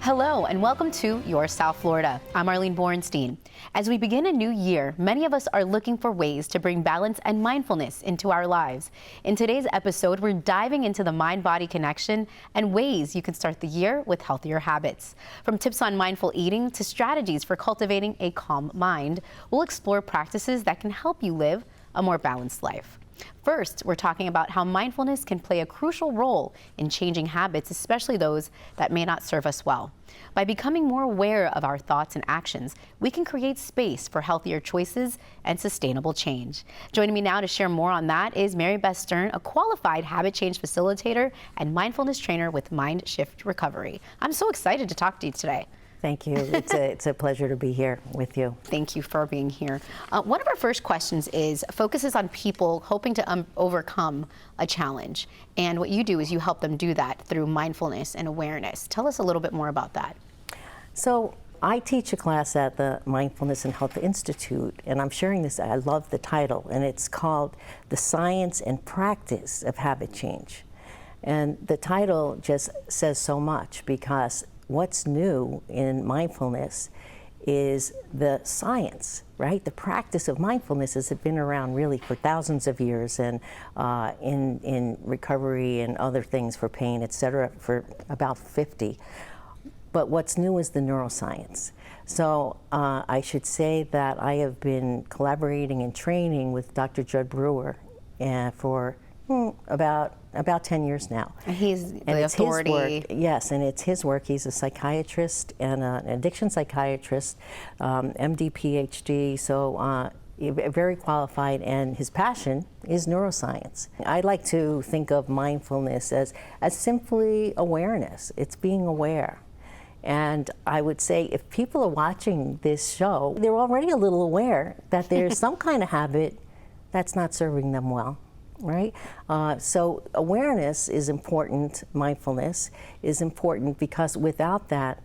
Hello and welcome to Your South Florida. I'm Arlene Borenstein. As we begin a new year, many of us are looking for ways to bring balance and mindfulness into our lives. In today's episode, we're diving into the mind-body connection and ways you can start the year with healthier habits. From tips on mindful eating to strategies for cultivating a calm mind, we'll explore practices that can help you live a more balanced life. First, we're talking about how mindfulness can play a crucial role in changing habits, especially those that may not serve us well. By becoming more aware of our thoughts and actions, we can create space for healthier choices and sustainable change. Joining me now to share more on that is Mary Beth Stern, a qualified habit change facilitator and mindfulness trainer with Mind Shift Recovery. I'm so excited to talk to you today. Thank you. It's a pleasure to be here with you. Thank you for being here. One of our first questions focuses on people hoping to overcome a challenge. And what you do is you help them do that through mindfulness and awareness. Tell us a little bit more about that. So I teach a class at the Mindfulness and Health Institute, and I'm sharing this, I love the title, and it's called The Science and Practice of Habit Change. And the title just says so much, because what's new in mindfulness is the science, right? The practice of mindfulness has been around really for thousands of years, and in recovery and other things for pain, et cetera, for about 50. But what's new is the neuroscience. So I should say that I have been collaborating and training with Dr. Judd Brewer for about 10 years now. And he's the authority. His work, yes, and it's his work. He's a psychiatrist and an addiction psychiatrist, MD, PhD, so very qualified, and his passion is neuroscience. I like to think of mindfulness as simply awareness. It's being aware. And I would say if people are watching this show, they're already a little aware that there's some kind of habit that's not serving them well. Right? So awareness is important, mindfulness is important, because without that,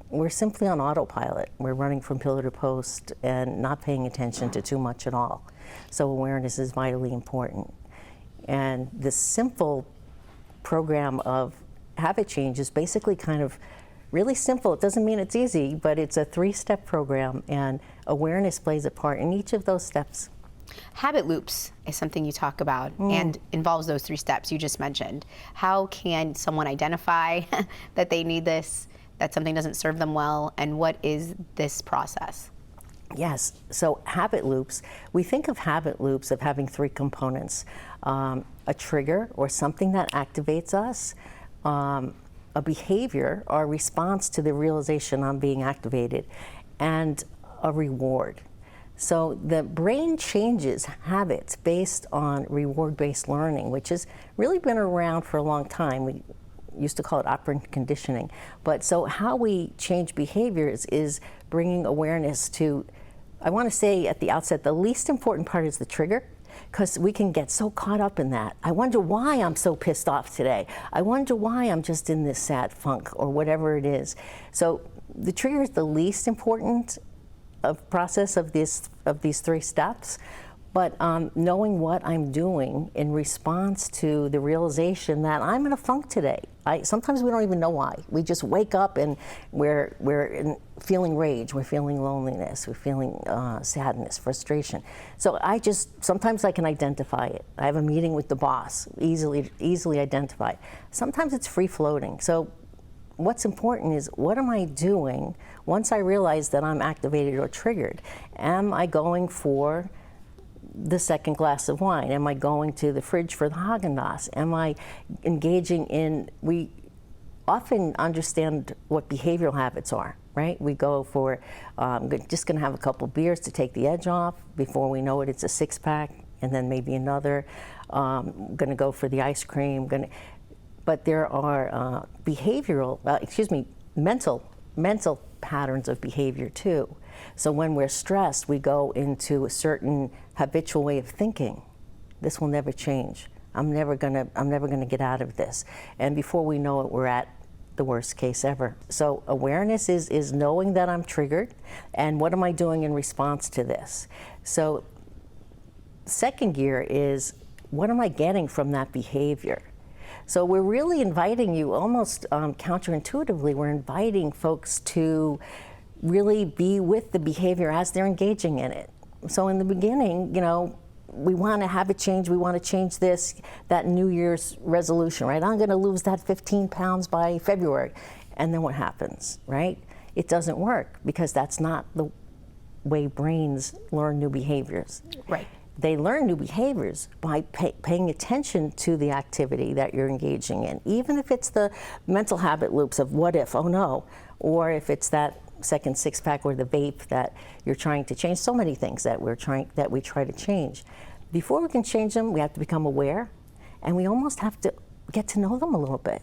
we're simply on autopilot. We're running from pillar to post and not paying attention to too much at all. So awareness is vitally important. And the simple program of habit change is basically kind of really simple. It doesn't mean it's easy, but it's a 3-step program, and awareness plays a part in each of those steps. Habit loops is something you talk about and involves those 3 steps you just mentioned. How can someone identify that they need this, that something doesn't serve them well, and what is this process? Yes, so habit loops, we think of habit loops of having 3 components. A trigger, or something that activates us, a behavior or response to the realization I'm being activated, and a reward. So the brain changes habits based on reward-based learning, which has really been around for a long time. We used to call it operant conditioning. But so how we change behaviors is bringing awareness to, I want to say at the outset, the least important part is the trigger, because we can get so caught up in that. I wonder why I'm so pissed off today. I wonder why I'm just in this sad funk, or whatever it is. So the trigger is the least important process of these 3 steps, but knowing what I'm doing in response to the realization that I'm in a funk today. Sometimes we don't even know why. We just wake up and we're feeling rage, we're feeling loneliness, we're feeling sadness, frustration. So sometimes I can identify it. I have a meeting with the boss, easily identify it. Sometimes it's free floating. So what's important is, what am I doing once I realize that I'm activated or triggered? Am I going for the second glass of wine? Am I going to the fridge for the Haagen-Dazs? Am I engaging in, we often understand what behavioral habits are, right? We go for, just gonna have a couple beers to take the edge off. Before we know it, it's a 6-pack, and then maybe another. Gonna go for the ice cream, but there are mental patterns of behavior too. So when we're stressed, we go into a certain habitual way of thinking. This will never change. I'm never gonna get out of this. And before we know it, we're at the worst case ever. So awareness is knowing that I'm triggered, and what am I doing in response to this? So second gear is, what am I getting from that behavior? So we're really inviting you, almost counterintuitively, we're inviting folks to really be with the behavior as they're engaging in it. So in the beginning, we want to have it change, we want to change this, that New Year's resolution, right? I'm going to lose that 15 pounds by February. And then what happens, right? It doesn't work because that's not the way brains learn new behaviors. Right. They learn new behaviors by paying attention to the activity that you're engaging in, even if it's the mental habit loops of what if, oh no, or if it's that second six-pack or the vape that you're trying to change. So many things that we try to change. Before we can change them, we have to become aware, and we almost have to get to know them a little bit.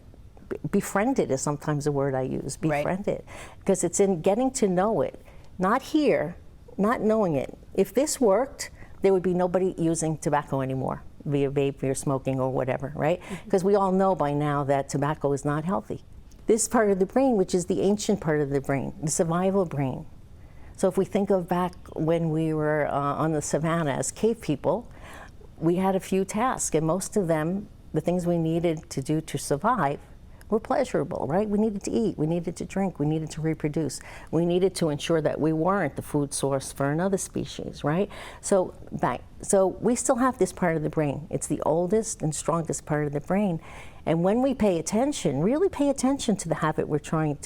Befriended is sometimes a word I use, befriended, because it's in getting to know it, not here, not knowing it. If this worked, there would be nobody using tobacco anymore, via vape, via smoking, or whatever, right? Because we all know by now that tobacco is not healthy. This part of the brain, which is the ancient part of the brain, the survival brain. So if we think of back when we were on the savannah as cave people, we had a few tasks, and most of them, the things we needed to do to survive, were pleasurable, right? We needed to eat, we needed to drink, we needed to reproduce. We needed to ensure that we weren't the food source for another species, right? So we still have this part of the brain. It's the oldest and strongest part of the brain. And when we pay attention, really pay attention to the habit we're trying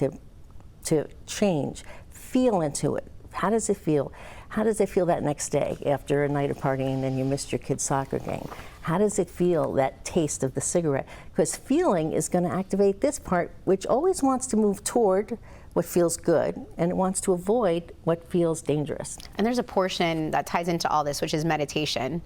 to change, feel into it. How does it feel? How does it feel that next day after a night of partying and you missed your kid's soccer game? How does it feel, that taste of the cigarette? Because feeling is going to activate this part, which always wants to move toward what feels good, and it wants to avoid what feels dangerous. And there's a portion that ties into all this, which is meditation.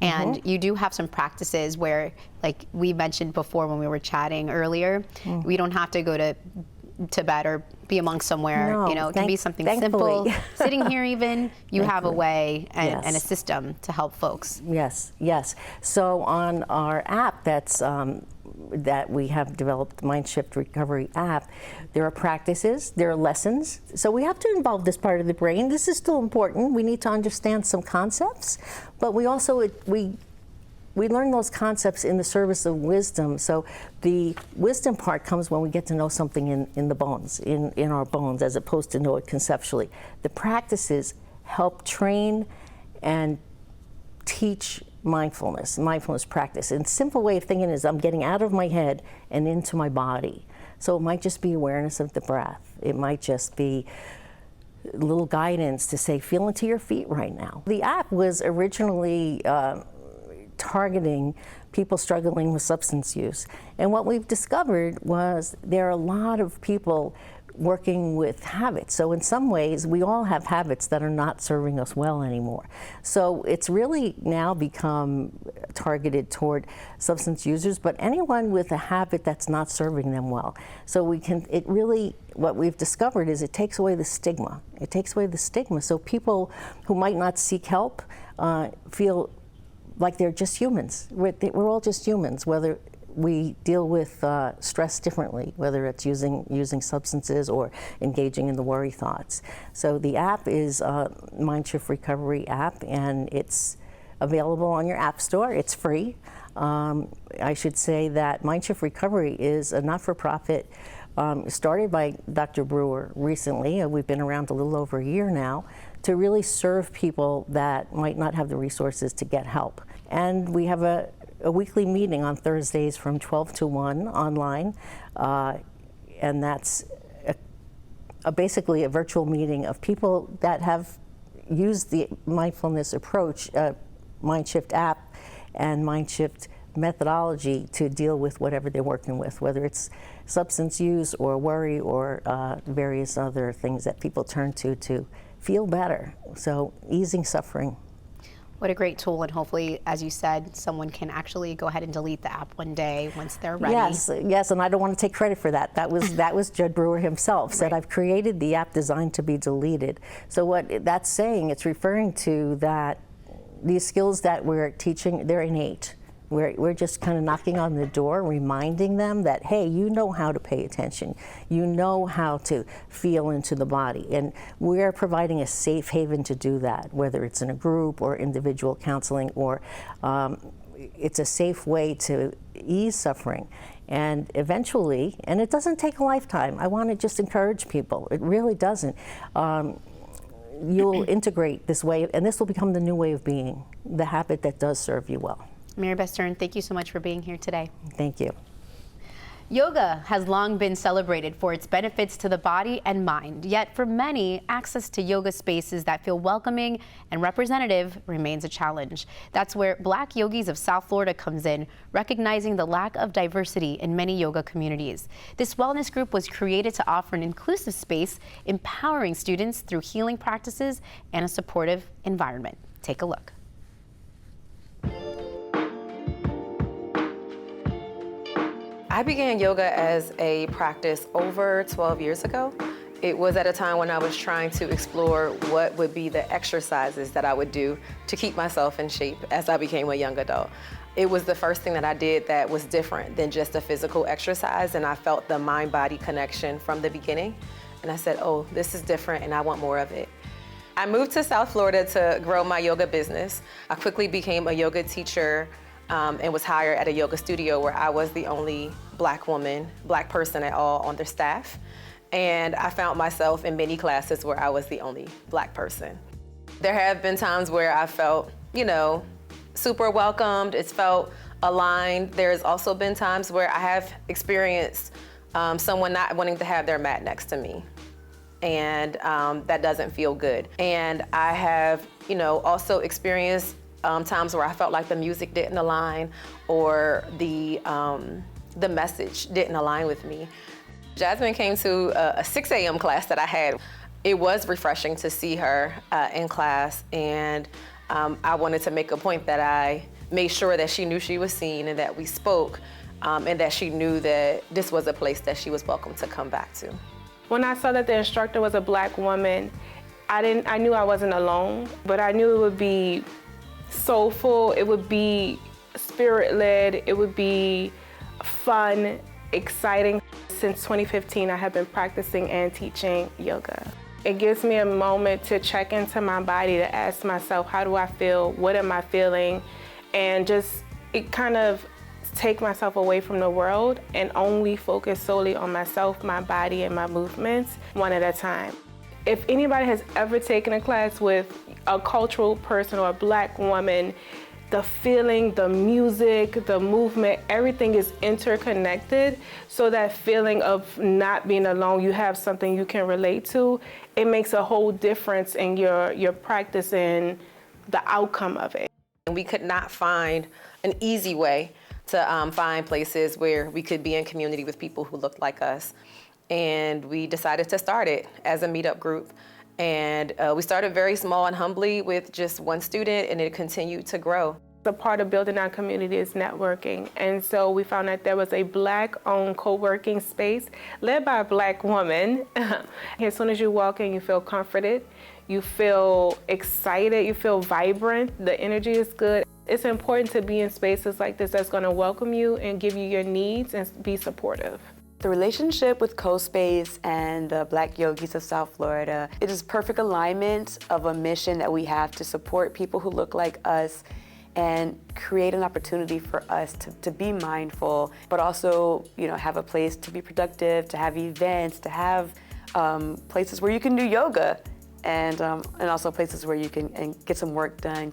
And you do have some practices where, like we mentioned before when we were chatting earlier, we don't have to go to bed or be amongst somewhere. No, it can be something simple. Sitting here even, you have a way and a system to help folks. Yes, yes. So on our app that we have developed, MindShift Recovery app, there are practices, there are lessons. So we have to involve this part of the brain. This is still important. We need to understand some concepts, but we also, we learn those concepts in the service of wisdom. So the wisdom part comes when we get to know something in the bones, in our bones, as opposed to know it conceptually. The practices help train and teach mindfulness practice. And simple way of thinking is I'm getting out of my head and into my body. So it might just be awareness of the breath. It might just be a little guidance to say, feel into your feet right now. The app was originally targeting people struggling with substance use. And what we've discovered was there are a lot of people working with habits. So in some ways, we all have habits that are not serving us well anymore. So it's really now become targeted toward substance users, but anyone with a habit that's not serving them well. So what we've discovered is it takes away the stigma. It takes away the stigma. So people who might not seek help feel like they're just humans. We're all just humans, whether we deal with stress differently, whether it's using substances or engaging in the worry thoughts. So the app is MindShift Recovery app, and it's available on your app store. It's free. I should say that MindShift Recovery is a not-for-profit started by Dr. Brewer recently. We've been around a little over a year now to really serve people that might not have the resources to get help. And we have a weekly meeting on Thursdays from 12 to 1 online, and that's basically a virtual meeting of people that have used the mindfulness approach, MindShift app and MindShift methodology to deal with whatever they're working with, whether it's substance use or worry or various other things that people turn to feel better. So easing suffering. What a great tool, and hopefully, as you said, someone can actually go ahead and delete the app one day once they're ready. Yes, and I don't want to take credit for that. That was Judd Brewer himself said, I've created the app designed to be deleted. So what that's saying, it's referring to that these skills that we're teaching, they're innate. We're just kind of knocking on the door, reminding them that, hey, you know how to pay attention. You know how to feel into the body. And we're providing a safe haven to do that, whether it's in a group or individual counseling or it's a safe way to ease suffering. And eventually, and it doesn't take a lifetime, I want to just encourage people, it really doesn't. You'll integrate this way, and this will become the new way of being, the habit that does serve you well. Maribeth Stern, thank you so much for being here today. Thank you. Yoga has long been celebrated for its benefits to the body and mind, yet for many, access to yoga spaces that feel welcoming and representative remains a challenge. That's where Black Yogis of South Florida comes in, recognizing the lack of diversity in many yoga communities. This wellness group was created to offer an inclusive space, empowering students through healing practices and a supportive environment. Take a look. I began yoga as a practice over 12 years ago. It was at a time when I was trying to explore what would be the exercises that I would do to keep myself in shape as I became a young adult. It was the first thing that I did that was different than just a physical exercise, and I felt the mind-body connection from the beginning. And I said, oh, this is different and I want more of it. I moved to South Florida to grow my yoga business. I quickly became a yoga teacher and was hired at a yoga studio where I was the only Black woman, Black person at all on their staff. And I found myself in many classes where I was the only Black person. There have been times where I felt, super welcomed. It's felt aligned. There's also been times where I have experienced someone not wanting to have their mat next to me. And that doesn't feel good. And I have, also experienced times where I felt like the music didn't align or the message didn't align with me. Jasmine came to a 6 a.m. class that I had. It was refreshing to see her in class, and I wanted to make a point that I made sure that she knew she was seen and that we spoke, and that she knew that this was a place that she was welcome to come back to. When I saw that the instructor was a Black woman, I knew I wasn't alone, but I knew it would be soulful, it would be spirit-led, it would be fun, exciting. Since 2015, I have been practicing and teaching yoga. It gives me a moment to check into my body, to ask myself, how do I feel? What am I feeling? And it kind of take myself away from the world and only focus solely on myself, my body, and my movements, one at a time. If anybody has ever taken a class with a cultural person or a Black woman, the feeling, the music, the movement, everything is interconnected. So that feeling of not being alone, you have something you can relate to, it makes a whole difference in your practice and the outcome of it. We could not find an easy way to find places where we could be in community with people who looked like us. And we decided to start it as a meetup group. And we started very small and humbly with just one student, and it continued to grow. The part of building our community is networking. And so we found that there was a Black-owned co-working space led by a Black woman. As soon as you walk in, you feel comforted, you feel excited, you feel vibrant, the energy is good. It's important to be in spaces like this that's gonna welcome you and give you your needs and be supportive. The relationship with CoSpace and the Black Yogis of South Florida, it is perfect alignment of a mission that we have to support people who look like us and create an opportunity for us to be mindful, but also, have a place to be productive, to have events, to have places where you can do yoga, and also places where you can get some work done.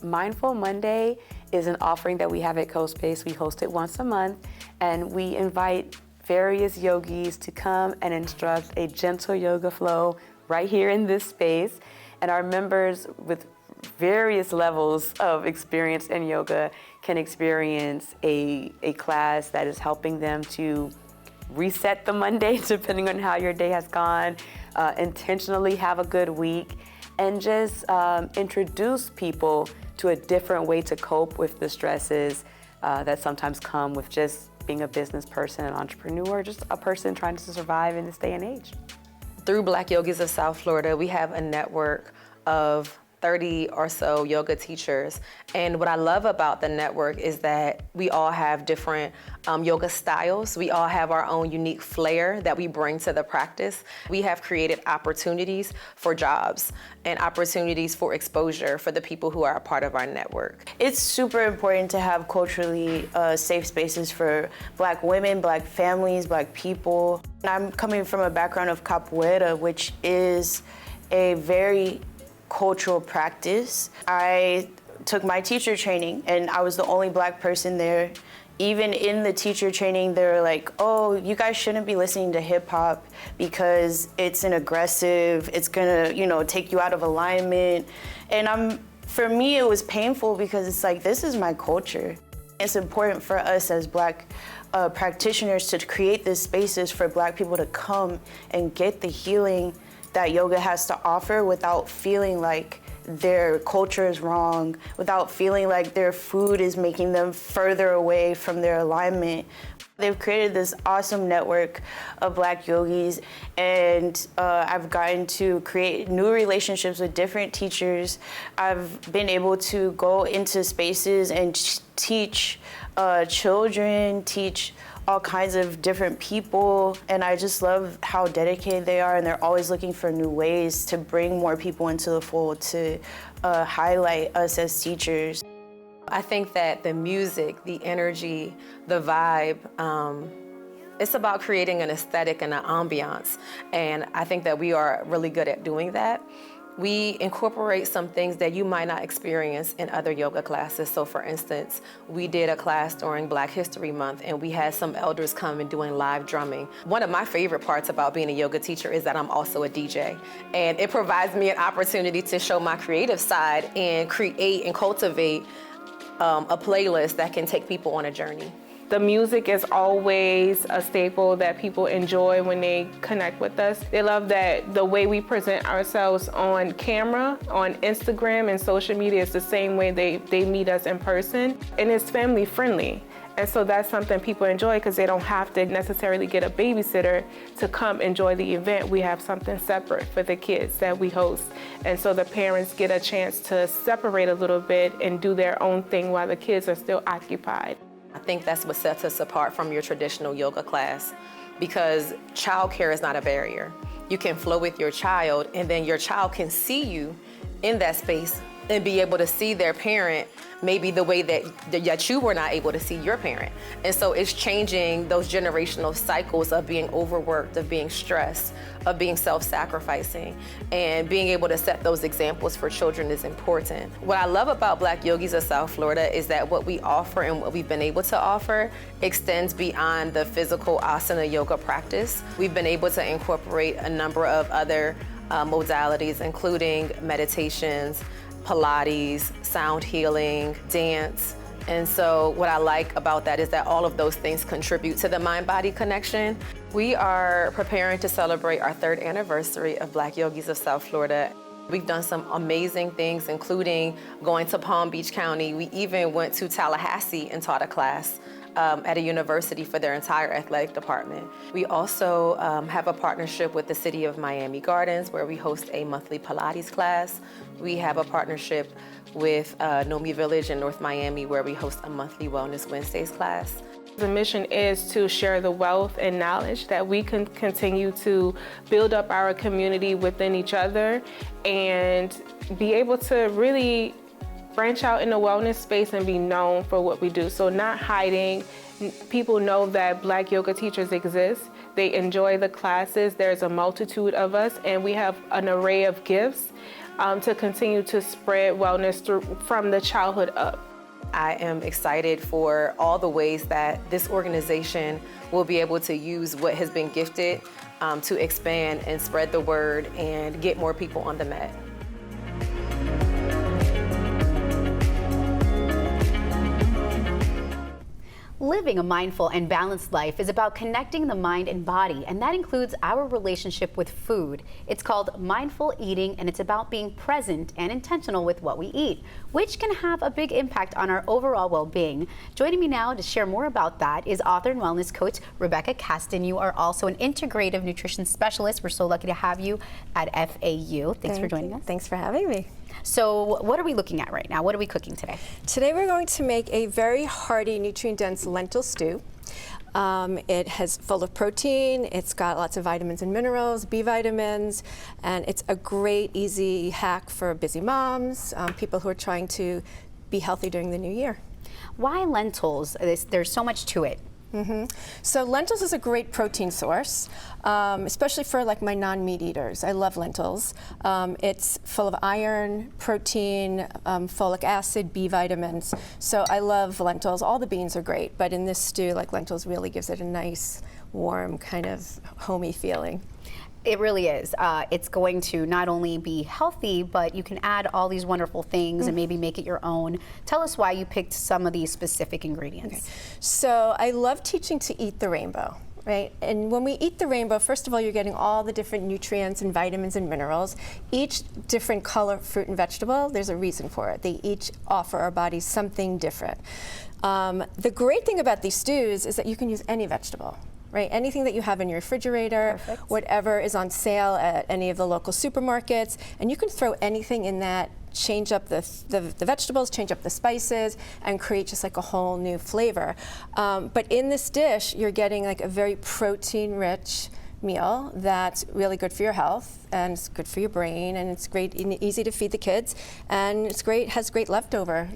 Mindful Monday is an offering that we have at CoSpace. We host it once a month, and we invite various yogis to come and instruct a gentle yoga flow right here in this space. And our members with various levels of experience in yoga can experience a class that is helping them to reset the Monday, depending on how your day has gone, intentionally have a good week, and just introduce people to a different way to cope with the stresses that sometimes come with just being a business person, an entrepreneur, just a person trying to survive in this day and age. Through Black Yogis of South Florida, we have a network of 30 or so yoga teachers. And what I love about the network is that we all have different yoga styles. We all have our own unique flair that we bring to the practice. We have created opportunities for jobs and opportunities for exposure for the people who are a part of our network. It's super important to have culturally safe spaces for Black women, Black families, Black people. I'm coming from a background of capoeira, which is a very cultural practice. I took my teacher training and I was the only Black person there. Even in the teacher training, they were like, oh, you guys shouldn't be listening to hip hop because it's an aggressive, it's gonna, take you out of alignment. And for me, it was painful because it's like, this is my culture. It's important for us as Black practitioners to create these spaces for Black people to come and get the healing that yoga has to offer without feeling like their culture is wrong, without feeling like their food is making them further away from their alignment. They've created this awesome network of Black yogis, and I've gotten to create new relationships with different teachers. I've been able to go into spaces and teach children, teach all kinds of different people, and I just love how dedicated they are, and they're always looking for new ways to bring more people into the fold to highlight us as teachers. I think that the music, the energy, the vibe, it's about creating an aesthetic and an ambiance, and I think that we are really good at doing that. We incorporate some things that you might not experience in other yoga classes. So for instance, we did a class during Black History Month and we had some elders come and doing live drumming. One of my favorite parts about being a yoga teacher is that I'm also a DJ. And it provides me an opportunity to show my creative side and create and cultivate a playlist that can take people on a journey. The music is always a staple that people enjoy when they connect with us. They love that the way we present ourselves on camera, on Instagram and social media is the same way they meet us in person. And it's family friendly. And so that's something people enjoy because they don't have to necessarily get a babysitter to come enjoy the event. We have something separate for the kids that we host. And so the parents get a chance to separate a little bit and do their own thing while the kids are still occupied. I think that's what sets us apart from your traditional yoga class, because childcare is not a barrier. You can flow with your child, and then your child can see you in that space and be able to see their parent maybe the way that you were not able to see your parent. And so it's changing those generational cycles of being overworked, of being stressed, of being self-sacrificing, and being able to set those examples for children is important. What I love about Black Yogis of South Florida is that what we offer and what we've been able to offer extends beyond the physical asana yoga practice. We've been able to incorporate a number of other modalities, including meditations, Pilates, sound healing, dance. And so what I like about that is that all of those things contribute to the mind-body connection. We are preparing to celebrate our 3rd anniversary of Black Yogis of South Florida. We've done some amazing things, including going to Palm Beach County. We even went to Tallahassee and taught a class at a university for their entire athletic department. We also have a partnership with the City of Miami Gardens where we host a monthly Pilates class. We have a partnership with Nomi Village in North Miami where we host a monthly Wellness Wednesdays class. The mission is to share the wealth and knowledge that we can continue to build up our community within each other and be able to really branch out in the wellness space and be known for what we do. So not hiding. People know that Black yoga teachers exist. They enjoy the classes. There's a multitude of us, and we have an array of gifts to continue to spread wellness from the childhood up. I am excited for all the ways that this organization will be able to use what has been gifted to expand and spread the word and get more people on the mat. Living a mindful and balanced life is about connecting the mind and body, and that includes our relationship with food. It's called mindful eating, and it's about being present and intentional with what we eat, which can have a big impact on our overall well-being. Joining me now to share more about that is author and wellness coach Rebecca Kasten. You are also an integrative nutrition specialist. We're so lucky to have you at FAU. Thanks for joining us. Thanks for having me. So what are we looking at right now? What are we cooking today? Today we're going to make a very hearty, nutrient-dense lentil stew. It has full of protein, it's got lots of vitamins and minerals, B vitamins, and it's a great, easy hack for busy moms, people who are trying to be healthy during the new year. Why lentils? There's so much to it. So lentils is a great protein source, especially for like my non-meat eaters. I love lentils. It's full of iron, protein, folic acid, B vitamins. So I love lentils. All the beans are great, but in this stew, like lentils really gives it a nice, warm, kind of homey feeling. It really is. It's going to not only be healthy, but you can add all these wonderful things and maybe make it your own. Tell us why you picked some of these specific ingredients. Okay. So I love teaching to eat the rainbow, right? And when we eat the rainbow, first of all, you're getting all the different nutrients and vitamins and minerals. Each different color, fruit and vegetable, there's a reason for it. They each offer our bodies something different. The great thing about these stews is that you can use any vegetable. Right, anything that you have in your refrigerator, whatever is on sale at any of the local supermarkets, and you can throw anything in that, change up the vegetables, change up the spices, and create just like a whole new flavor. But in this dish, you're getting like a very protein-rich meal that's really good for your health, and it's good for your brain, and it's great and easy to feed the kids, and it's great, has great leftover,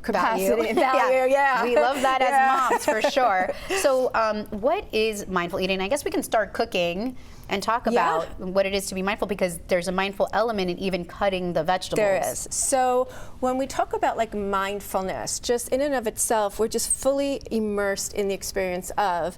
capacity and value. Yeah. We love that as moms for sure. So what is mindful eating? I guess we can start cooking and talk about what it is to be mindful, because there's a mindful element in even cutting the vegetables. There is. So when we talk about like mindfulness, just in and of itself, we're just fully immersed in the experience of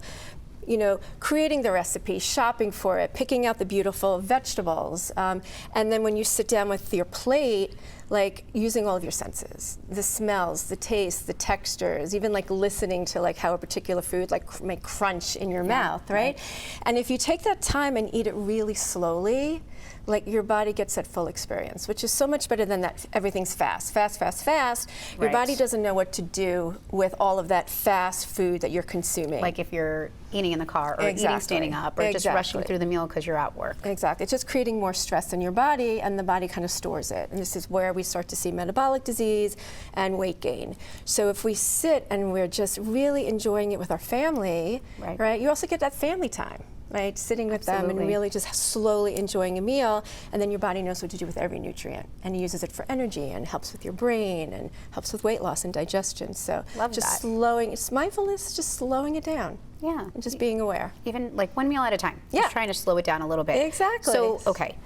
creating the recipe, shopping for it, picking out the beautiful vegetables, and then when you sit down with your plate, like using all of your senses, the smells, the tastes, the textures, even like listening to like how a particular food like may crunch in your mouth, right? And if you take that time and eat it really slowly, like your body gets that full experience, which is so much better than that everything's fast. Your body doesn't know what to do with all of that fast food that you're consuming. Like if you're eating in the car or eating standing up or just rushing through the meal because you're at work. Exactly. It's just creating more stress in your body, and the body kind of stores it. And this is where we start to see metabolic disease and weight gain. So if we sit and we're just really enjoying it with our family, right, you also get that family time. Right, sitting with them and really just slowly enjoying a meal, and then your body knows what to do with every nutrient, and it uses it for energy and helps with your brain and helps with weight loss and digestion. So it's mindfulness, just slowing it down. Yeah. And just being aware. Even like one meal at a time. Yeah. Just trying to slow it down a little bit. Exactly.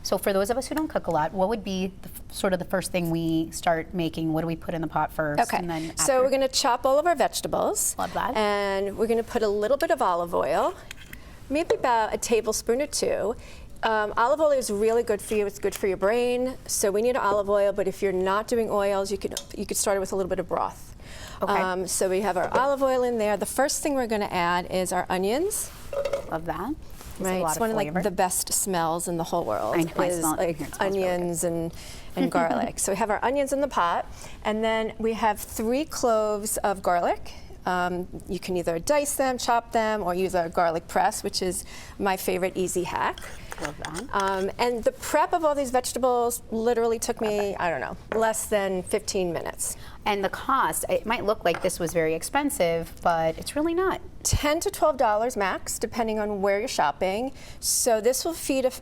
So for those of us who don't cook a lot, what would be sort of the first thing we start making? What do we put in the pot first? Okay. And then after? So we're going to chop all of our vegetables. Love that. And we're going to put a little bit of olive oil. Maybe about a tablespoon or two. Olive oil is really good for you. It's good for your brain. So we need olive oil, but if you're not doing oils, you could start it with a little bit of broth. Okay. So we have our olive oil in there. The first thing we're going to add is our onions. Love that. Right. It's one of like the best smells in the whole world. I know, I is smell it. like It smells onions and garlic. So we have our onions in the pot, and then we have 3 cloves of garlic. You can either dice them, chop them, or use a garlic press, which is my favorite easy hack. Love that. And the prep of all these vegetables literally took me, I don't know, less than 15 minutes. And the cost, it might look like this was very expensive, but it's really not. $10 to $12 max, depending on where you're shopping. So this will feed a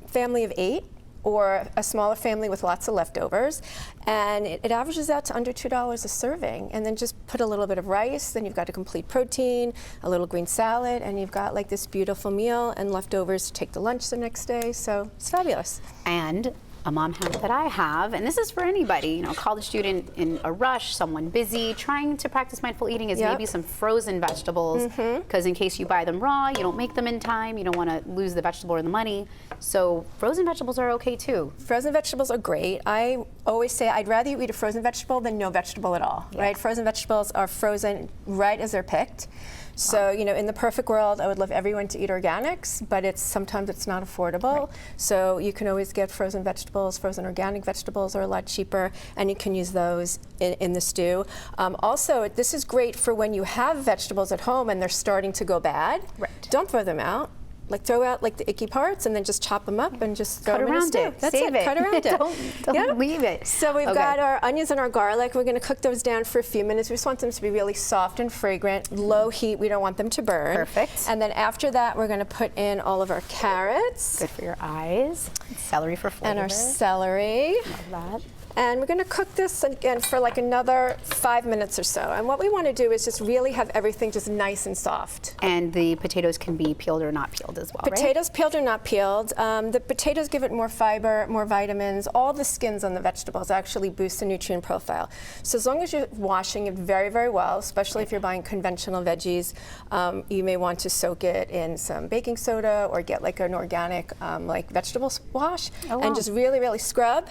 family of 8. Or a smaller family with lots of leftovers, and it averages out to under $2 a serving. And then just put a little bit of rice, then you've got a complete protein, a little green salad, and you've got like this beautiful meal and leftovers to take to lunch the next day. So it's fabulous. And a mom hack that I have, and this is for anybody, you know, a college student in a rush, someone busy, trying to practice mindful eating, is maybe some frozen vegetables, because in case you buy them raw, you don't make them in time, you don't want to lose the vegetable or the money. So frozen vegetables are okay too. Frozen vegetables are great. I always say I'd rather you eat a frozen vegetable than no vegetable at all, right? Frozen vegetables are frozen right as they're picked. So, you know, in the perfect world, I would love everyone to eat organics, but sometimes it's not affordable. So you can always get frozen vegetables. Frozen organic vegetables are a lot cheaper, and you can use those in the stew. Also, this is great for when you have vegetables at home and they're starting to go bad. Don't throw them out. Like throw out like the icky parts and then just chop them up and just throw them in a stew. That's Save it. Cut around it. Don't leave it. So we've got our onions and our garlic. We're going to cook those down for a few minutes. We just want them to be really soft and fragrant. Low heat. We don't want them to burn. Perfect. And then after that, we're going to put in all of our carrots. Good for your eyes. Celery for flavor. And our celery. Love that. And we're going to cook this again for like another 5 minutes or so. And what we want to do is just really have everything just nice and soft. And the potatoes can be peeled or not peeled as well, Potatoes peeled or not peeled. The potatoes give it more fiber, more vitamins. All the skins on the vegetables actually boost the nutrient profile. So as long as you're washing it very, very well, especially if you're buying conventional veggies, you may want to soak it in some baking soda or get like an organic like vegetable wash and just really, really scrub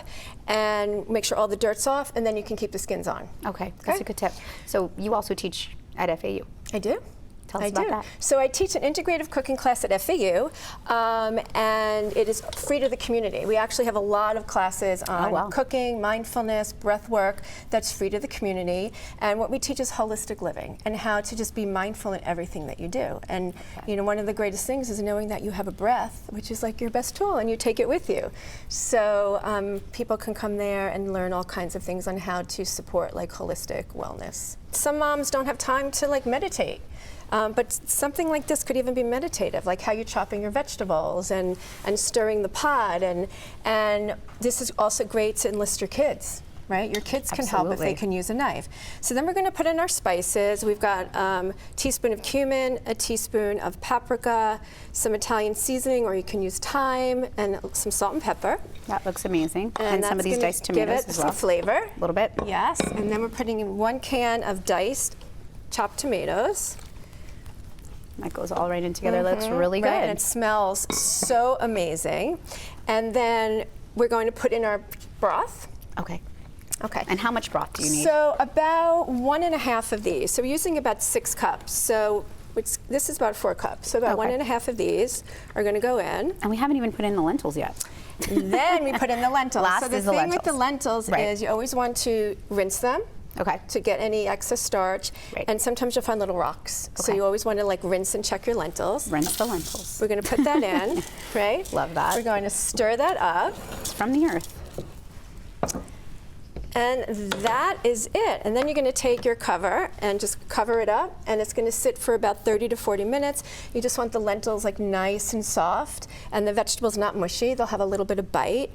and make sure all the dirt's off, and then you can keep the skins on. Okay, that's a good tip. So you also teach at FAU. I do. Tell us about that. So I teach an integrative cooking class at FAU, and it is free to the community. We actually have a lot of classes on cooking, mindfulness, breath work that's free to the community. And what we teach is holistic living and how to just be mindful in everything that you do. And you know, one of the greatest things is knowing that you have a breath, which is like your best tool, and you take it with you. So people can come there and learn all kinds of things on how to support like holistic wellness. Some moms don't have time to like meditate. But something like this could even be meditative, like how you're chopping your vegetables and stirring the pot. And this is also great to enlist your kids, right? Your kids can help if they can use a knife. So then we're going to put in our spices. We've got a teaspoon of cumin, a teaspoon of paprika, some Italian seasoning, or you can use thyme, and some salt and pepper. That looks amazing. And some of these diced tomatoes give it as well. some flavor. A little bit. Yes. And then we're putting in 1 can of diced chopped tomatoes. That goes all right in together. Looks really good. And it smells so amazing. And then we're going to put in our broth. Okay. Okay. And how much broth do you need? So about 1.5 of these. So we're using about 6 cups. So this is about 4 cups. So about 1.5 of these are going to go in. And we haven't even put in the lentils yet. Then we put in the lentils. Last so the is the thing lentils. with the lentils is you always want to rinse them. To get any excess starch, and sometimes you'll find little rocks. So you always want to like rinse and check your lentils. Rinse the lentils. We're going to put that in, right? Love that. We're going to stir that up. It's from the earth. And that is it. And then you're going to take your cover and just cover it up, and it's going to sit for about 30 to 40 minutes. You just want the lentils like nice and soft, and the vegetables not mushy. They'll have a little bit of bite.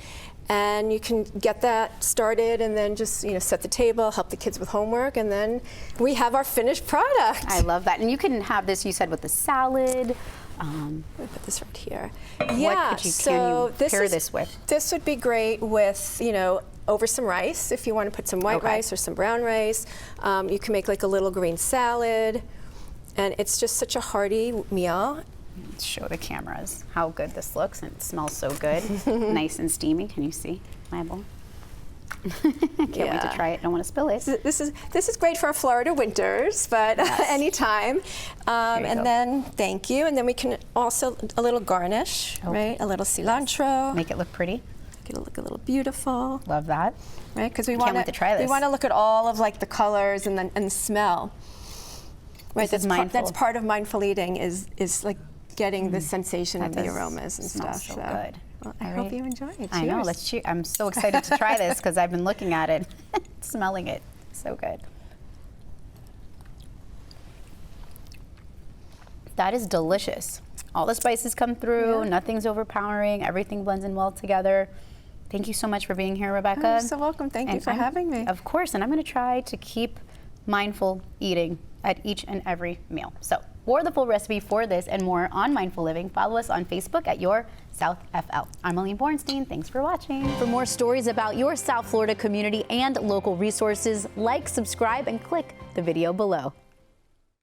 And you can get that started and then just set the table, help the kids with homework, and then we have our finished product. I love that. And you can have this, you said, with the salad. Let me put this right here. Can you pair this with? This would be great with, over some rice, if you want to put some white rice or some brown rice. You can make like a little green salad. And it's just such a hearty meal. Let's show the cameras how good this looks, and it smells so good. Nice and steamy. Can you see my bowl? Can't wait to try it. Don't want to spill it. This is great for our Florida winters, but anytime. And then thank you. And then we can also a little garnish, right? A little cilantro. Make it look pretty. Make it look a little beautiful. Love that. Right? Because Can't wait to try this. We want to look at all of like the colors and the smell. Right. That's part of mindful eating is like getting the sensation of the aromas and stuff. So good. Well, I hope you enjoy it. Cheers. I know. Let's cheers. I'm so excited to try this because I've been looking at it, smelling it. So good. That is delicious. All the spices come through. Nothing's overpowering. Everything blends in well together. Thank you so much for being here, Rebecca. Oh, you're so welcome. Thank you for having me. Of course. And I'm going to try to keep mindful eating at each and every meal. So for the full recipe for this and more on Mindful Living, follow us on Facebook at Your South FL. I'm Arlene Bornstein. Thanks for watching. For more stories about your South Florida community and local resources, like, subscribe, and click the video below.